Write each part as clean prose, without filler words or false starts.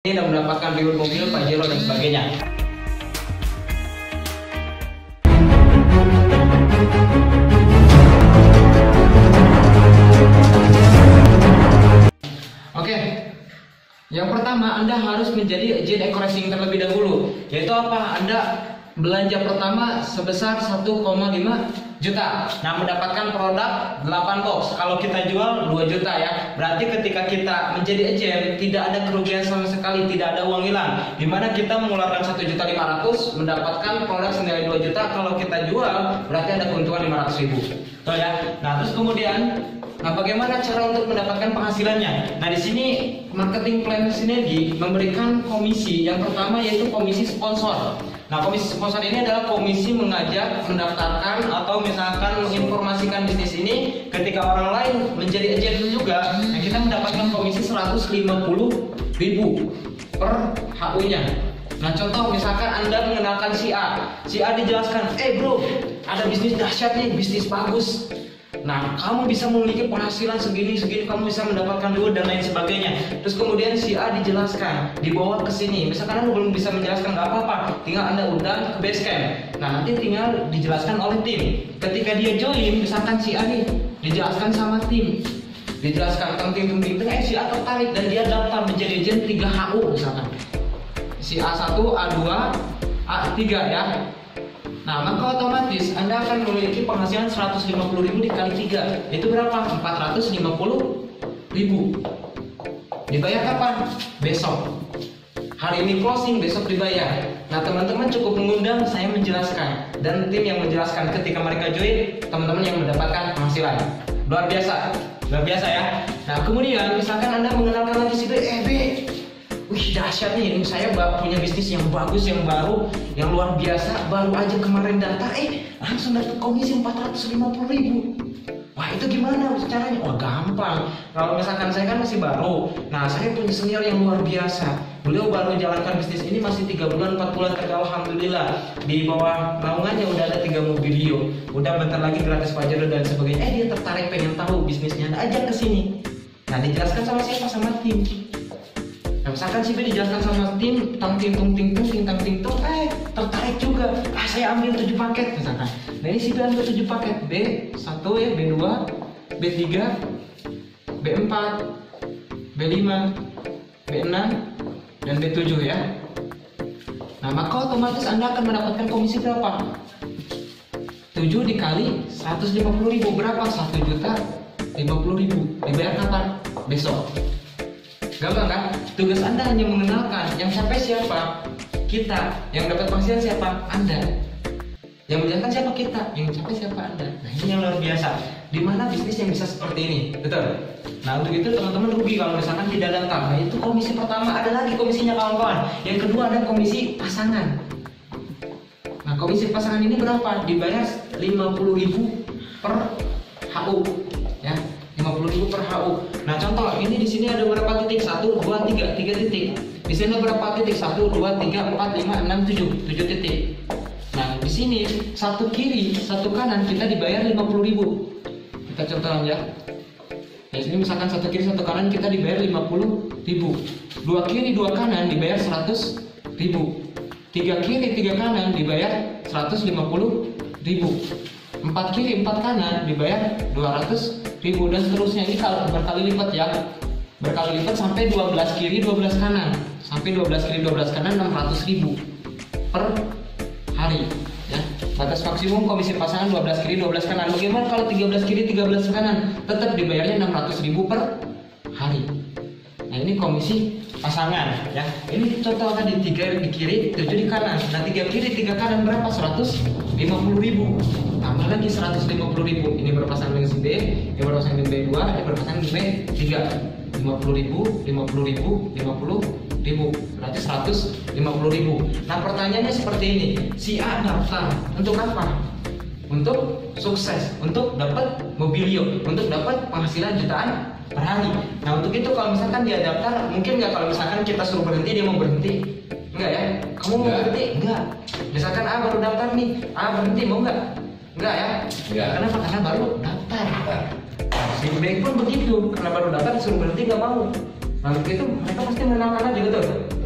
Ini dan mendapatkan reward mobil, Pajero dan sebagainya. Oke, yang pertama Anda harus menjadi agent Eco-Racing terlebih dahulu. Yaitu apa? Anda belanja pertama sebesar 1,5 juta. Nah, mendapatkan produk 8 box. Kalau kita jual 2 juta ya. Berarti ketika kita menjadi agent tidak ada kerugian sama sekali, tidak ada uang hilang. Dimana kita mengeluarkan 1.500.000 mendapatkan produk senilai 2 juta. Kalau kita jual berarti ada keuntungan 500.000. Betul ya? Nah, terus kemudian bagaimana cara untuk mendapatkan penghasilannya? Nah, di sini marketing planner sinergi memberikan komisi. Yang pertama yaitu komisi sponsor. Nah, komisi sponsor ini adalah komisi mengajak, mendaftarkan, atau misalkan menginformasikan bisnis ini ketika orang lain menjadi agen juga. Nah, kita mendapatkan komisi 150.000 per HU-nya. Nah, contoh misalkan Anda mengenalkan si A dijelaskan, bro, ada bisnis dahsyat nih, bisnis bagus. Nah, kamu bisa memiliki penghasilan segini, kamu bisa mendapatkan duit dan lain sebagainya. Terus kemudian si A dijelaskan, dibawa ke sini. Misalkan Anda belum bisa menjelaskan, nggak apa-apa, tinggal Anda undang ke base camp. Nah, nanti tinggal dijelaskan oleh tim. Ketika dia join, misalkan si A nih, dijelaskan sama tim, dijelaskan tentang tim, si A tertarik dan dia daftar menjadi agent 3 HU misalkan. Si A1, A2, A3 ya. Nah, maka otomatis Anda akan memiliki penghasilan 150.000 dikali 3. Itu berapa? 450.000. Dibayar kapan? Besok. Hari ini closing, besok dibayar. Nah, teman-teman cukup mengundang, saya menjelaskan. Dan tim yang menjelaskan ketika mereka join, teman-teman yang mendapatkan penghasilan. Luar biasa. Luar biasa ya. Nah, kemudian misalkan Anda mengenalkan lagi si B, wih dahsyat nih, saya punya bisnis yang bagus, yang baru, yang luar biasa, baru aja kemarin daftar, langsung dapat komisi 450.000. Wah, itu gimana caranya? Wah, gampang. Kalau misalkan saya kan masih baru, nah saya punya senior yang luar biasa. Beliau baru menjalankan bisnis ini masih 3 bulan, 4 bulan, alhamdulillah. Di bawah naungannya udah ada 3 mobilio, udah bentar lagi gratis Pajero dan sebagainya. Dia tertarik pengen tahu bisnisnya, ajak ke sini. Nah, dijelaskan sama siapa? Sama tim. Nah, misalkan si B dijelaskan sama tim, tertarik juga. Saya ambil 7 paket misalkan. Nah, ini si B ambil 7 paket, B1 ya, B2, B3, B4, B5, B6, dan B7 ya. Nah, maka otomatis Anda akan mendapatkan komisi berapa? 7 dikali 150.000 berapa? 1.050.000. Dibayar kapan? Besok. Gampang kan? Tugas Anda hanya mengenalkan. Yang sampai siapa? Kita. Yang dapat penghasilan siapa? Anda. Yang menjelaskan siapa? Kita. Yang sampai siapa? Anda. Nah, ini yang luar biasa. Dimana bisnis yang bisa seperti ini? Betul? Nah, untuk itu teman-teman rugi kalau misalkan tidak daftar. Nah, itu komisi pertama. Ada lagi komisinya kawan-kawan. Yang kedua ada komisi pasangan. Nah, komisi pasangan ini berapa? Dibayar 50.000 per HU. Ya. 50.000 per HU. Nah, contoh ini di sini ada berapa titik? 1, 2, 3 titik. Di sini ada berapa titik? 1, 2, 3, 4, 5, 6, 7 titik. Nah, di sini satu kiri, satu kanan kita dibayar 50.000. Kita contoh aja. Di sini misalkan satu kiri, satu kanan kita dibayar 50.000. 2 kiri, 2 kanan dibayar 100.000. 3 kiri, 3 kanan dibayar 150.000. 4 kiri, 4 kanan dibayar 200.000 dan seterusnya. Ini kalau berkali lipat ya, berkali lipat sampai 12 kiri 12 kanan, sampai 12 kiri 12 kanan 600.000 per hari ya. Batas maksimum komisi pasangan 12 kiri 12 kanan. Bagaimana kalau 13 kiri 13 kanan? Tetap dibayarnya 600.000 per hari. Nah, ini komisi pasangan ya. Ini contoh tadi 3 di kiri, 7 di kanan. Nah, 3 kiri 3 kanan berapa? 150.000. Tambah lagi 150.000. Ini berpasangan dengan si B, ini berpasangan dengan B2, ini berpasangan dengan B3. 50.000. Berarti 150.000. Nah, pertanyaannya seperti ini. Si A daftar untuk apa? Untuk sukses, untuk dapat mobilio, untuk dapat penghasilan jutaan per hari. Nah, untuk itu kalau misalkan dia daftar, mungkin nggak kalau misalkan kita suruh berhenti dia mau berhenti? Enggak ya? Kamu mau berhenti? Enggak. Misalkan A baru daftar nih, A berhenti mau nggak? Enggak ya? Enggak. Kenapa? Karena baru daftar. Si B pun begitu, karena baru daftar disuruh berhenti nggak mau. Nah, untuk itu mereka pasti mengenalkan aja gitu.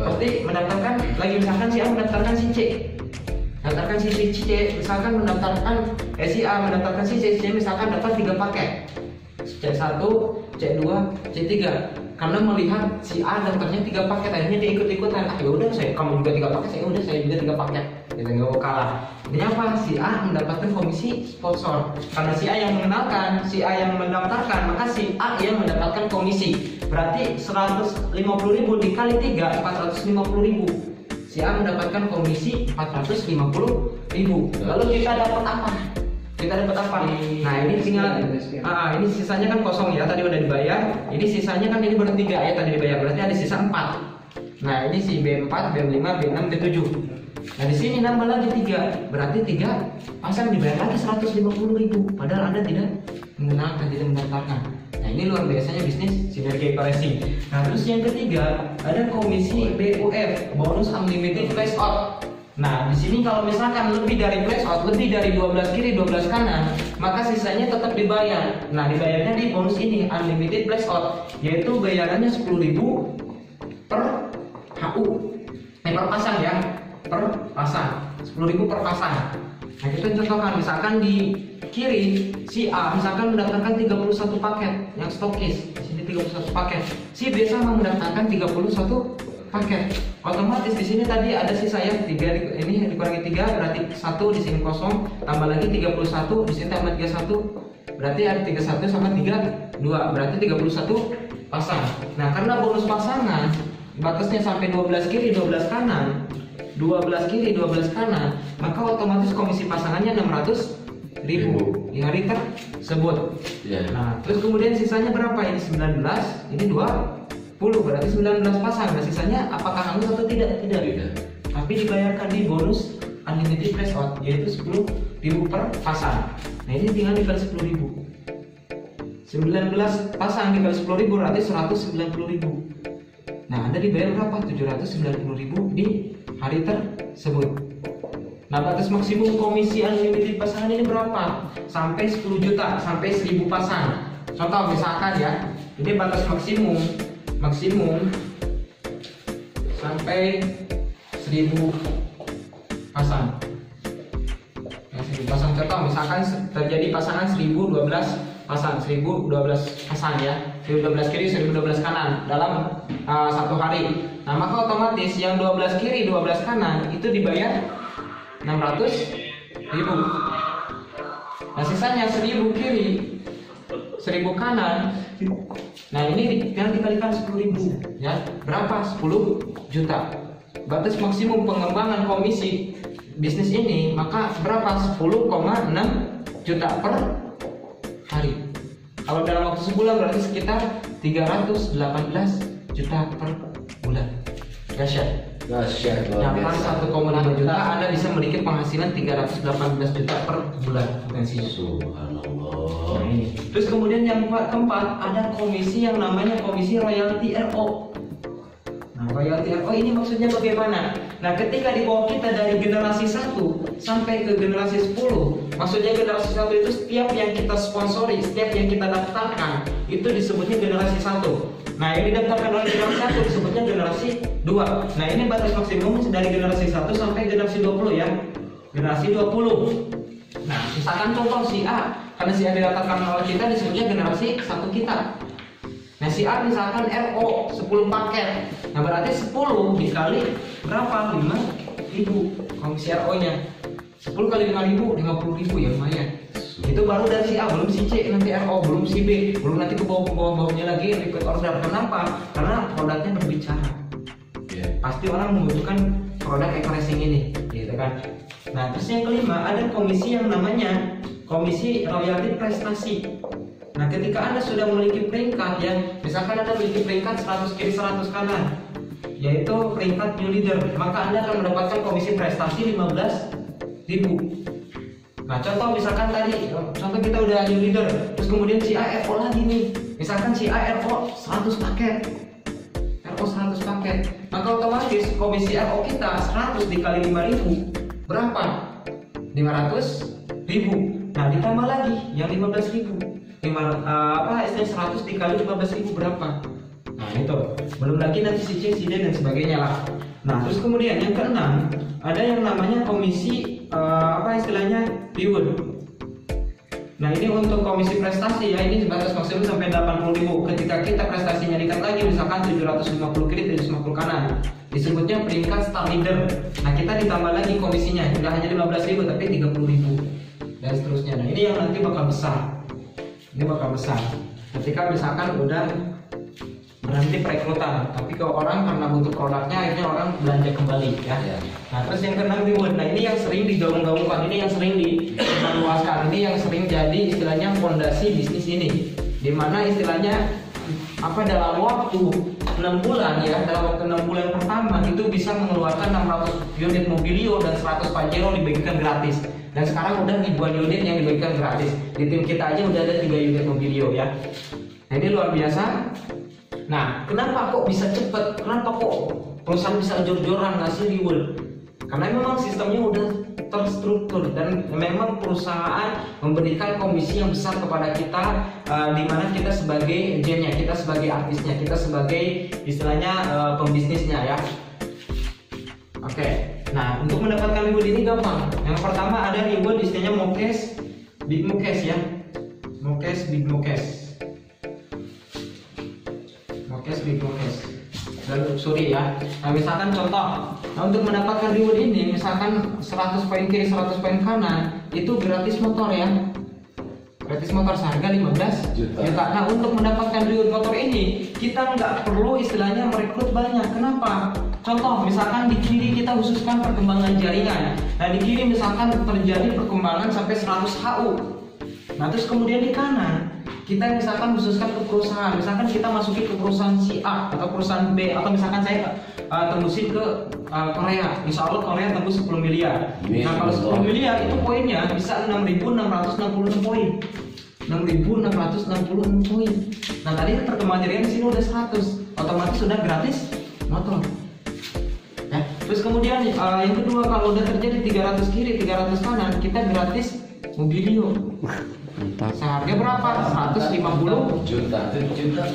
pasti mendaftarkan lagi, misalkan si A mendaftarkan si C, mendaftarkan si C, misalkan mendaftarkan si A mendaftarkan si C misalkan dapat 3 paket, C1, C2, C3. Karena melihat si A daftarnya 3 paket, akhirnya dia ikut-ikutan. Ya udah, kamu juga 3 paket, saya juga 3 paket. Kita nggak mau kalah. Ini apa? Si A mendapatkan komisi sponsor. Karena si A yang mengenalkan, si A yang mendaftarkan, maka si A yang mendapatkan komisi. Berarti 150.000 dikali 3, 450.000. Si A mendapatkan komisi 450.000. Lalu kita dapat apa? Nah ini tinggal, ini sisanya kan kosong ya, tadi udah dibayar. Ini sisanya kan ini baru 3 ya tadi dibayar, berarti ada sisa 4. Nah ini si B4, B5, B6, B7. Nah di sini nambah lagi 3, berarti 3 pasang dibayar lagi 150.000. Padahal Anda tidak mengenalkan, tidak mendaftarkan. Nah ini luar biasanya bisnis sinergi pricing. Nah terus yang ketiga ada komisi BUF, bonus unlimited flash out. Nah, di sini kalau misalkan lebih dari flash out, lebih dari 12 kiri, 12 kanan, maka sisanya tetap dibayar. Nah, dibayarnya di bonus ini, unlimited flash out, yaitu bayarannya 10.000 per HU. Per pasang ya, per pasang. 10.000 per pasang. Nah, kita contohkan misalkan di kiri si A misalkan mendaftarkan 31 paket yang stokis. Di sini 31 paket. Si B sama mendaftarkan 31 paket. Otomatis di sini tadi ada sisa ya 3, ini dikurangi 3 berarti 1, di sini kosong, tambah lagi 31, di sini tambah 31, berarti ada 31 sama 32, berarti 31 pasang. Nah karena bonus pasangan batasnya sampai 12 kiri 12 kanan, 12 kiri 12 kanan, maka otomatis komisi pasangannya 600.000 di hari tersebut. Nah terus kemudian sisanya berapa? Ini 19, ini 20, berarti 19 pasang. Nah sisanya apakah hangus atau tidak? Tidak. Tapi dibayarkan di bonus unlimited flash out, yaitu 10.000 per pasang. Nah ini tinggal dikali 10.000. 19 pasang dikali 10.000 berarti 190.000. Nah Anda dibayar berapa? 790.000 di hari tersebut. Nah batas maksimum komisi unlimited pasangan ini berapa? Sampai 10 juta, sampai 1000 pasang. Contoh misalkan ya, ini batas maksimum sampai 1000 pasang. Nah, 1000 pasang contoh misalkan terjadi pasangan 1012 pasang, 1012 pasang ya, 1012 kiri 1012 kanan dalam satu hari. Nah maka otomatis yang 12 kiri 12 kanan itu dibayar 600.000. Nah sisanya 1000 kiri 1000 kanan. Nah ini tinggal dikalikan 10.000 ya, berapa? 10 juta. Batas maksimum pengembangan komisi bisnis ini maka berapa? 10,6 juta per hari. Kalau dalam waktu sebulan berarti sekitar 318 juta per bulan. Dahsyat. Nah, per 1,5 juta Anda bisa memiliki penghasilan 318 juta per bulan potensinya. Subhanallah. Nah, ini. Terus kemudian yang keempat ada komisi yang namanya komisi royalty RO. Nah, royalty RO ini maksudnya bagaimana? Nah, ketika di bawah kita dari generasi 1 sampai ke generasi 10, maksudnya generasi 1 itu setiap yang kita sponsori, setiap yang kita daftarkan itu disebutnya generasi 1. Nah, yang didaftarkan oleh generasi 1 disebutnya generasi 2. Nah, ini batas maksimum dari generasi 1 sampai generasi 20 ya. Generasi 20. Nah, misalkan contoh si A, karena si A didaftarkan oleh kita disebutnya generasi 1 kita. Nah, si A misalkan RO 10 paket. Nah, berarti 10 dikali berapa? 5.000 komisi RO-nya. 10 kali 5.000, 50.000 ya lumayan. Itu baru dari si A, belum si C nanti RO, belum si B, belum nanti ke bawah-bawahnya lagi repeat order. Kenapa? Karena produknya berbicara. Pasti orang membutuhkan produk e-pricing ini, gitu kan. Nah, terus yang kelima ada komisi yang namanya komisi royalti prestasi. Nah, ketika Anda sudah memiliki peringkat ya, misalkan Anda memiliki peringkat 100 kiri 100 kanan, yaitu peringkat new leader, maka Anda akan mendapatkan komisi prestasi 15.000. Nah, contoh misalkan tadi, contoh kita udah new leader, terus kemudian si A RO lagi nih, misalkan si A RO 100 paket, RO 100 paket, maka otomatis komisi RO kita 100 dikali 5.000 berapa? 500.000. Nah, ditambah lagi yang 15.000. Istilahnya 100 dikali 15.000 berapa? Nah, itu. Belum lagi nanti si C, si D dan sebagainya lah. Nah, terus kemudian yang keenam, ada yang namanya komisi apa istilahnya reward. Nah, ini untuk komisi prestasi ya, ini batas maksimum sampai 80.000. Ketika kita prestasinya meningkat lagi, misalkan 750 kiri, 750 kanan, disebutnya peringkat star leader. Nah, kita ditambah lagi komisinya, tidak hanya 15.000 tapi 30.000 dan seterusnya. Nah, ini yang nanti bakal besar. Ini bakal besar. Ketika misalkan udah berhenti perekrutan, tapi kalau orang karena butuh produknya akhirnya orang belanja kembali ya. Nah, terus yang keenam reward. Nah, ini yang sering digaung-gaungkan, ini yang sering diluaskan, ini yang sering jadi istilahnya fondasi bisnis ini. Dimana istilahnya apa dalam waktu 6 bulan ya, dalam waktu 6 bulan pertama itu bisa mengeluarkan 600 unit Mobilio dan 100 Pajero dibagikan gratis. Dan sekarang udah ribuan unit yang dibagikan gratis. Di tim kita aja udah ada 3 unit Mobilio ya. Nah, ini luar biasa. Nah, kenapa kok bisa cepet? Kenapa kok perusahaan bisa jor-joran ngasih reward? Karena memang sistemnya udah terstruktur dan memang perusahaan memberikan komisi yang besar kepada kita, di mana kita sebagai agennya, kita sebagai artisnya, kita sebagai istilahnya pembisnisnya ya. Oke. Nah, untuk mendapatkan reward ini gampang. Yang pertama ada reward istilahnya Mokes, Big Mokes ya. Mokes, Big Mokes. Big Mokes dan luxury ya. Nah, misalkan contoh, nah untuk mendapatkan reward ini, misalkan 100 poin kiri, 100 poin kanan, itu gratis motor ya. Gratis motor seharga 15 juta. Nah, untuk mendapatkan reward motor ini, kita nggak perlu istilahnya merekrut banyak. Kenapa? Contoh, misalkan di kiri kita khususkan perkembangan jaringan. Nah, di kiri misalkan terjadi perkembangan sampai 100 HU. Nah, terus kemudian di kanan kita misalkan khususkan ke perusahaan, misalkan kita masuki ke perusahaan si A atau perusahaan B, atau misalkan saya tembusin ke Korea, insya Allah Korea tembus 10 miliar. Nah, kalau 10 miliar itu poinnya bisa 6.666 poin. 6.666 poin. Nah, tadi perkembangan jaringan di sini udah 100, otomatis sudah gratis motor. Ya. Terus kemudian yang kedua, kalau udah terjadi 300 kiri, 300 kanan, kita gratis Mobilio. Seharga berapa? 150 juta. 150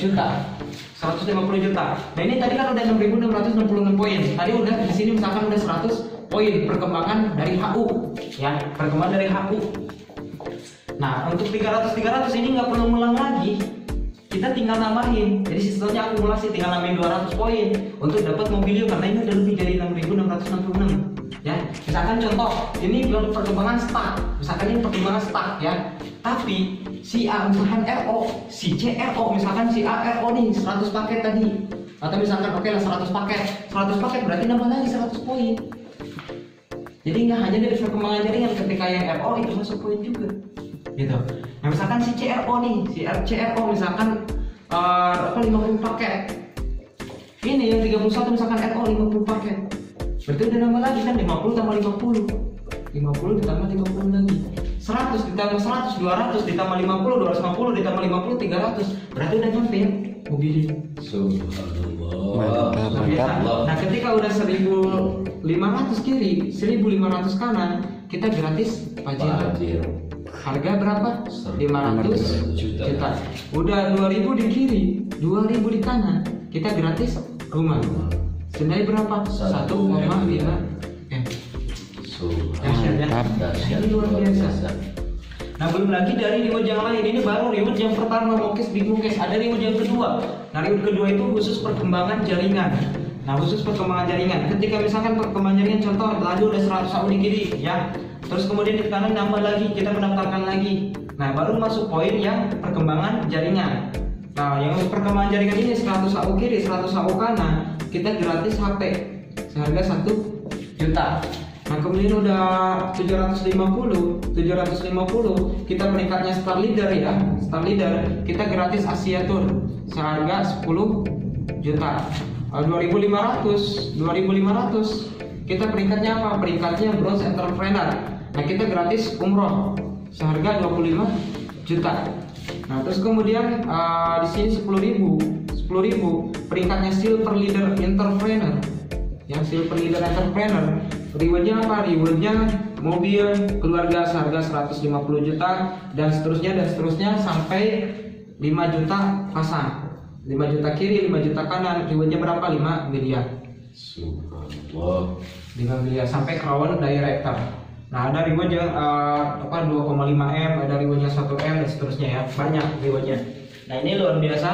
juta. Nah, ini tadi kan udah 6.666 poin. Tadi udah di sini misalkan udah 100 poin perkembangan dari HU ya, perkembangan dari HU. Nah, untuk 300 ini nggak perlu ngulang lagi. Kita tinggal nambahin. Jadi sistemnya akumulasi, tinggal nambahin 200 poin untuk dapat Mobilio karena ini udah lebih dari 6.666. Ya, misalkan contoh, ini belum perkembangan start. Misalkan ini perkembangan start ya. Tapi si A misalkan RO, si C RO, misalkan si A RO nih 100 paket tadi. Atau misalkan oke lah 100 paket. 100 paket berarti nambah lagi 100 poin. Jadi nggak hanya dari perkembangan jaringan, ketika yang RO itu masuk poin juga. Gitu. Nah, misalkan si CRO nih, si CRO misalkan 50 paket. Ini yang 31 misalkan RO 50 paket. Berarti udah nambah lagi kan 50 tambah 50. 50 ditambah 50 lagi. 100 ditambah 100, 200 ditambah 50, 250 ditambah 50, 300. Berarti udah nyampe ya Mobilio. Subhanallah. Nah, ketika udah 1.500 kiri, 1.500 kanan, kita gratis Pajero. Harga berapa? 500 juta. Udah 2.000 di kiri, 2.000 di kanan, kita gratis rumah. Senilai berapa? 1,5 M. Ini luar biasa. Nah, belum lagi dari reward yang lain. Ini baru reward yang pertama, Mokes, Big Mokes. Ada reward yang kedua. Nah, reward kedua itu khusus perkembangan jaringan. Nah, khusus perkembangan jaringan. Ketika misalkan perkembangan jaringan, contoh tadi udah 100 HU di kiri, ya. Terus kemudian di kanan nambah lagi, kita mendaftarkan lagi. Nah, baru masuk poin yang perkembangan jaringan. Nah, yang perkembangan jaringan ini 100 HU kiri, 100 HU kanan, kita gratis HP seharga 1 juta. Nah, kemudian udah 750, kita peringkatnya Star Leader ya. Star Leader, kita gratis Asia Tour seharga 10 juta. 2500, kita peringkatnya apa? Peringkatnya Bronze Entrepreneur. Nah, kita gratis umroh seharga 25 juta. Nah, terus kemudian di sini 10.000 peringkatnya Silver Leader Entrepreneur. Yang Silver Leader Entrepreneur, rewardnya apa? Rewardnya mobil keluarga seharga 150 juta dan seterusnya sampai 5 juta pasang. 5 juta kiri, 5 juta kanan, rewardnya berapa? 5 miliar. Subhanallah. 5 miliar sampai crown director. Nah, ada reward yang 2,5 M, ada rewardnya 1 M dan seterusnya ya, banyak rewardnya. Nah, ini luar biasa.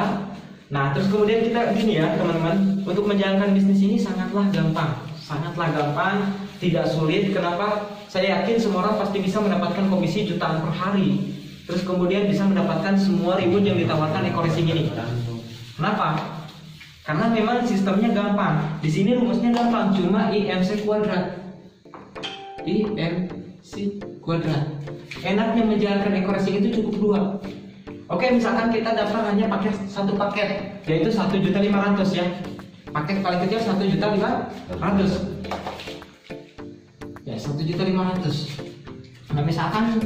Nah, terus kemudian kita gini ya teman-teman, untuk menjalankan bisnis ini sangatlah gampang, tidak sulit. Kenapa? Saya yakin semua orang pasti bisa mendapatkan komisi jutaan per hari. Terus kemudian bisa mendapatkan semua reward yang ditawarkan eco-racing ini. Kenapa? Karena memang sistemnya gampang. Di sini rumusnya gampang, cuma IMC kuadrat. IMC kuadrat. Enaknya menjalankan eco-racing itu cukup 2. Oke, misalkan kita daftar hanya pakai satu paket, yaitu 1.500.000 ya. Paket paling kecil 1.500.000. Ya, 1.500.000. Nah, misalkan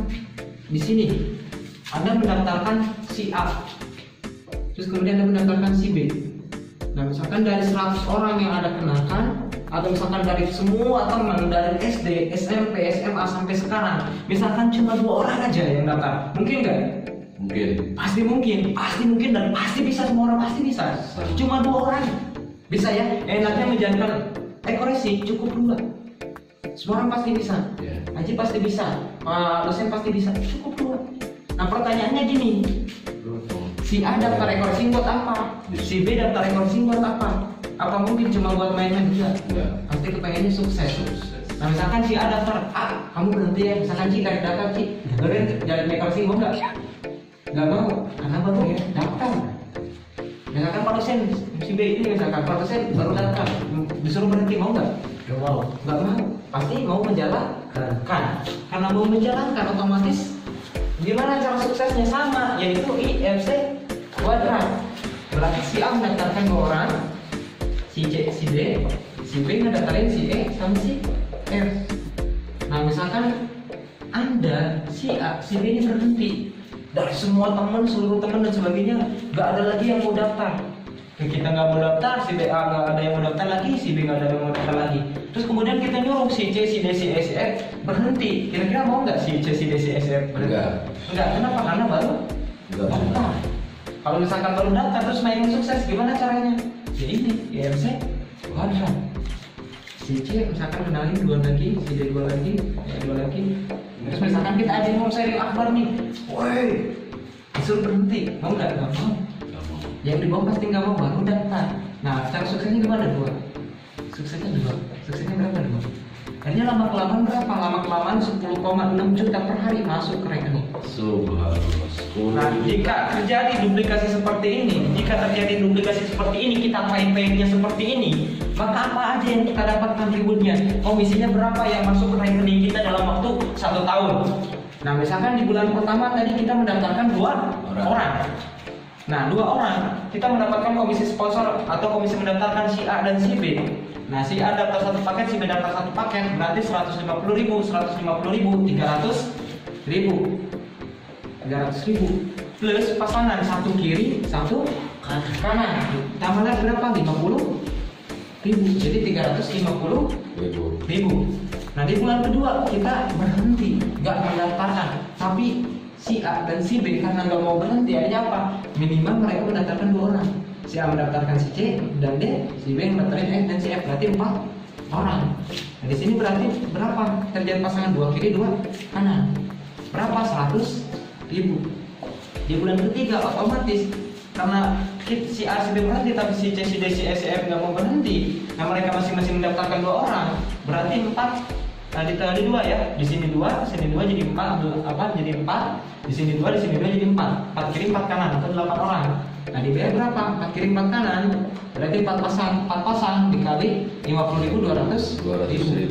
di sini Anda mendaftarkan si A, terus kemudian Anda mendaftarkan si B. Nah, misalkan dari 100 orang yang Anda kenakan, atau misalkan dari semua teman dari SD, SMP, SMA sampai sekarang, misalkan cuma 2 orang aja yang daftar, mungkin nggak? Mungkin. Pasti mungkin dan pasti bisa, semua orang pasti bisa. Cuma 2 orang bisa ya. Enaknya menjalankan eco-racing cukup 2. Semua orang pasti bisa. Haji pasti bisa, Pak dosen pasti bisa, cukup 2. Nah, pertanyaannya gini, si A daftar eco-racing buat apa? Si B daftar eco-racing buat apa? Apa mungkin cuma buat main-main juga? Pasti kepengennya sukses. Nah, misalkan si A daftar A, kamu berhenti ya. Misalkan si dari daftar si, kalian jalan eco-racing mau nggak? Nggak mau, karena baru ya daftar. Misalkan Pak dosen si B ini, misalkan Pak dosen baru daftar, disuruh berhenti, mau nggak? Nggak mau. Pasti mau menjalankan. Karena mau menjalankan, otomatis gimana cara suksesnya? Sama, yaitu IMC kuadrat. Berarti si A mendaftarkan 2 orang, si C, si D, si B ngedaftarin si E sama si F. Nah, misalkan Anda si A, si B ini berhenti, dari semua teman, seluruh teman dan sebagainya, nggak ada lagi yang mau daftar. Kita nggak mau daftar, si B A nggak ada yang mau daftar lagi, si B nggak ada yang mau daftar lagi. Terus kemudian kita nyuruh si C, si D, si E, si F berhenti. Kira-kira mau nggak si C, si D, si E, si F berhenti? Enggak. Kenapa? Karena baru daftar. Kalau misalkan baru daftar terus main sukses, gimana caranya? Ya ini, IMC kuadrat. Si C misalkan kenalin 2 lagi, si D 2 lagi, ya 2 lagi. Terus misalkan kita aja mau sharing akbar nih, woi, disuruh berhenti, mau nggak? Nggak mau. Yang di bawah pasti nggak mau, baru daftar. Nah, cara suksesnya gimana? 2. Suksesnya 2. Suksesnya berapa 2? Akhirnya lama kelamaan berapa? Lama kelamaan 10,6 juta per hari masuk ke rekening. Subhanallah. Nah, jika terjadi duplikasi seperti ini, kita paying-payingnya seperti ini, maka apa aja yang kita dapatkan rewardnya? Komisinya berapa yang masuk ke rekening kita dalam waktu 1 tahun? Nah, misalkan di bulan pertama tadi kita mendaftarkan 2 orang. Nah, 2 orang kita mendapatkan komisi sponsor atau komisi mendaftarkan si A dan si B. Nah, si A daftar 1 paket, si B daftar 1 paket, berarti 150.000, 300.000 plus pasangan 1 kiri, 1 kanan. Tambahnya berapa? 50.000. Jadi 350.000. Nah, di bulan kedua kita berhenti, nggak mendaftarkan. Tapi si A dan si B karena nggak mau berhenti, akhirnya apa? Minimal mereka mendaftarkan 2 orang. Si A mendaftarkan si C dan D, si B mendaftarkan E dan si F, berarti 4 orang. Nah, di sini berarti berapa? Terjadi pasangan 2 kiri 2 kanan. Berapa? 100.000. Di bulan ketiga otomatis karena si A si B berhenti tapi si C si D si E si F nggak mau berhenti. Nah, mereka masing-masing mendaftarkan 2 orang, berarti 4. Nah, ditambah 2 ya. Di sini 2, di sini 2 jadi 4, jadi 4. Di sini 2, di sini 2 jadi 4. 4 kiri 4 kanan atau 8 orang. Nah, dibayar berapa? 4 kiri 4 kanan. Berarti 4 pasang dikali 50.000, 200.000.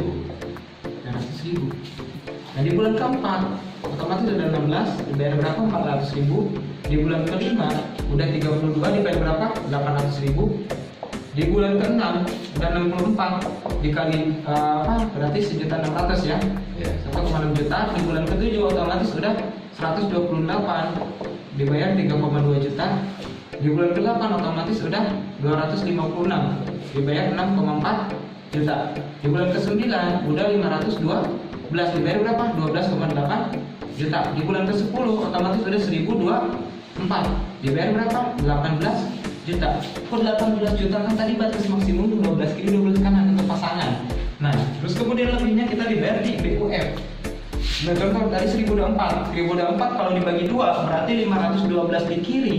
Nah, di bulan keempat otomatis udah 16, dibayar berapa? 400.000. Di bulan kelima udah 32, dibayar berapa? 800.000. Di bulan ke-6 udah 64 dikali berarti 1.600.000 ya. 1,6 juta. Di bulan ke-7 otomatis udah 128 dibayar 3,2 juta. Di bulan ke-8 otomatis udah 256 dibayar 6,4 juta. Di bulan ke-9 udah 512 dibayar berapa? 12,8 juta. Di bulan ke-10 otomatis udah 1024 dibayar berapa? 18 juta. juta. Kok 18 juta kan tadi batas maksimum 12 kiri 12 kanan untuk pasangan. Nah, terus kemudian lebihnya kita dibayar di BUF. Nah, contoh tadi 1024 kalau dibagi 2 berarti 512 di kiri,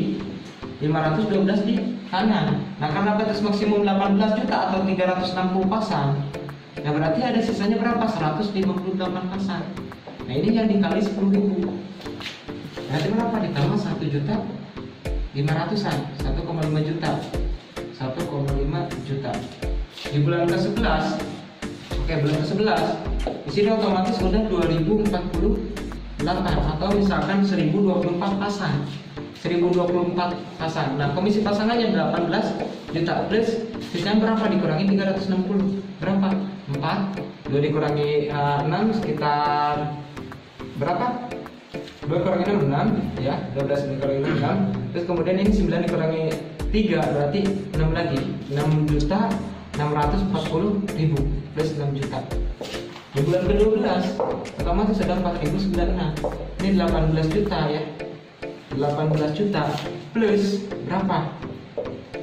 512 di kanan. Nah, karena batas maksimum 18 juta atau 360 pasang, nah berarti ada sisanya berapa? 158 pasang. Nah, ini yang dikali 10.000. Berarti berapa? Ditambah 1 juta 500-an, 1,5 juta. 1,5 juta. Di bulan ke-11, oke, bulan ke-11 di sini otomatis udah 2048 atau misalkan 1024 pasang. 1024 pasang. Nah, komisi pasangannya 18 juta plus sisanya berapa? Dikurangi 360. Berapa? 4. 2 dikurangi 6 sekitar berapa? 2 kurangi 6, 6 ya. 12 dikurangi 6. Terus kemudian ini 9 dikurangi 3 berarti 6 lagi. 6 juta 640.000 plus 6 juta. Di bulan ke-12 otomatis sudah 4.096. Ini 18 juta ya. 18 juta plus berapa?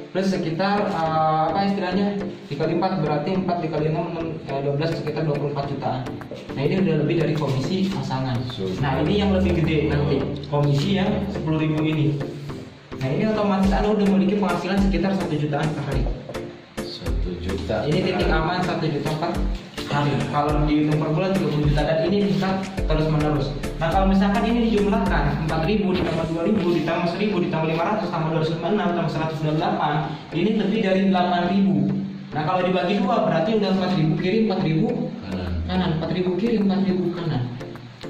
Plus sekitar apa istilahnya? Dikali 4 berarti 4 dikali 6 12 sekitar 24 jutaan. Nah, ini udah lebih dari komisi pasangan. Nah, ini yang lebih gede nanti. Komisi yang 10.000 ini. Nah, ini otomatis Anda udah memiliki penghasilan sekitar 1 jutaan per hari. 1 juta. Ini titik aman 1 juta per hari. Kalau dihitung per bulan 30 juta dan ini bisa terus menerus. Nah, kalau misalkan ini dijumlahkan 4.000 ditambah 2.000 ditambah 1.000 ditambah 500 tambah 256 tambah 198, ini lebih dari 8.000. Nah, kalau dibagi 2 berarti udah 4.000 kiri 4.000 kanan, 4.000 kiri 4.000 kanan.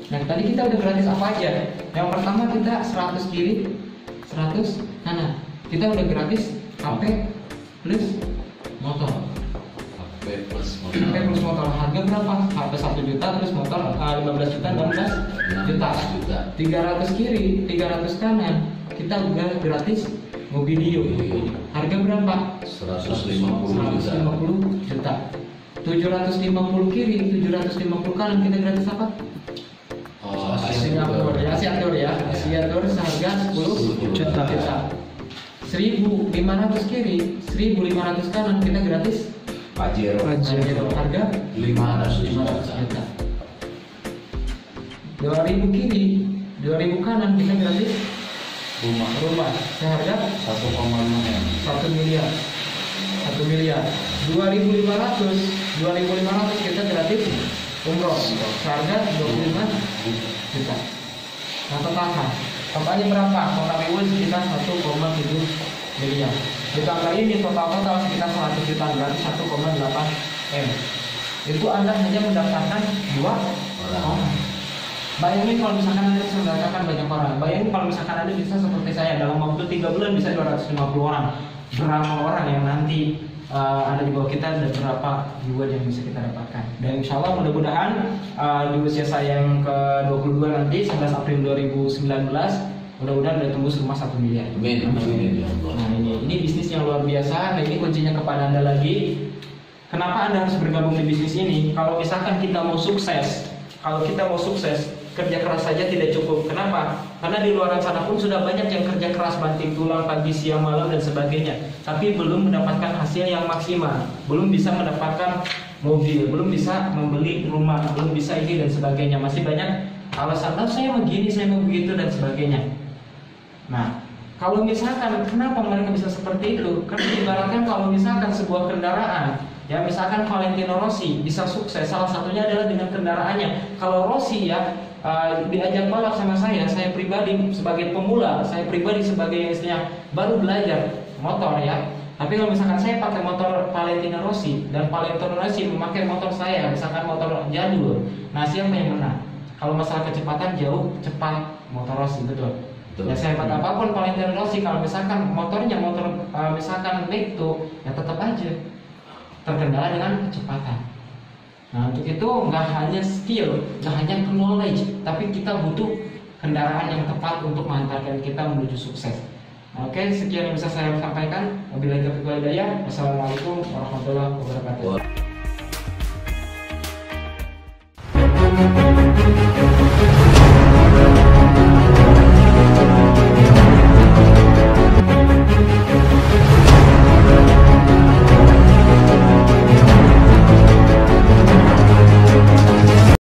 Nah, tadi kita udah gratis apa aja? Yang pertama kita 100 kiri 100 kanan. Kita udah gratis HP plus motor. HP plus motor harga berapa? HP 1 juta plus motor 15 juta 16 juta. 300 kiri 300 kanan kita udah gratis mobilio. Harga berapa? 150 juta. 750 kiri 750 kanan kita gratis apa? Singapura ya, Asiatur seharga 10 juta. 1.500 kiri 1.500 kanan kita gratis Pajero harga 500 juta. 2.000 kiri 2.000 kanan kita gratis rumah seharga 1 miliar 2.500 kita gratis umroh seharga 25 juta. Nah, totalnya berapa? Total reward sekitar 1,7 miliar. Ditambah ini total sekitar 100 juta berarti 1,8 M. Itu Anda hanya mendaftarkan 2 orang. Bayangin kalau misalkan Anda bisa mendaftarkan banyak orang. Bayangin kalau misalkan Anda bisa seperti saya dalam waktu 3 bulan bisa 250 orang. Berapa orang yang nanti ada di bawah kita dan berapa reward yang bisa kita dapatkan. Dan insya Allah mudah-mudahan di usia saya yang ke-22 nanti 11 April 2019 mudah-mudahan udah tembus rumah 1 miliar. Amin. Nah, ini bisnis yang luar biasa. Nah, ini kuncinya kepada Anda lagi. Kenapa Anda harus bergabung di bisnis ini? Kalau misalkan kita mau sukses, kerja keras saja tidak cukup. Kenapa? Karena di luar sana pun sudah banyak yang kerja keras banting tulang pagi, siang, malam dan sebagainya, tapi belum mendapatkan hasil yang maksimal, belum bisa mendapatkan mobil, belum bisa membeli rumah, belum bisa ini dan sebagainya. Masih banyak alasan, saya mau gini, saya mau begitu dan sebagainya. Nah, kalau misalkan kenapa mereka bisa seperti itu? Karena ibaratkan kalau misalkan sebuah kendaraan, ya misalkan Valentino Rossi bisa sukses, salah satunya adalah dengan kendaraannya. Kalau Rossi ya diajak balap sama saya pribadi sebagai pemula, saya pribadi sebagai istilahnya baru belajar motor ya. Tapi kalau misalkan saya pakai motor Valentino Rossi dan Valentino Rossi memakai motor saya, misalkan motor jadul, nah siapa yang menang? Kalau masalah kecepatan jauh cepat motor Rossi, betul. Ya sehebat apapun Valentino Rossi, kalau misalkan motornya misalkan Vecto, ya tetap aja terkendala dengan kecepatan. Nah, untuk itu nggak hanya skill, nggak hanya knowledge, tapi kita butuh kendaraan yang tepat untuk mengantarkan kita menuju sukses. Nah, oke, sekian yang bisa saya sampaikan. Wabillahi taufiq wal hidayah. Wassalamualaikum warahmatullahi wabarakatuh.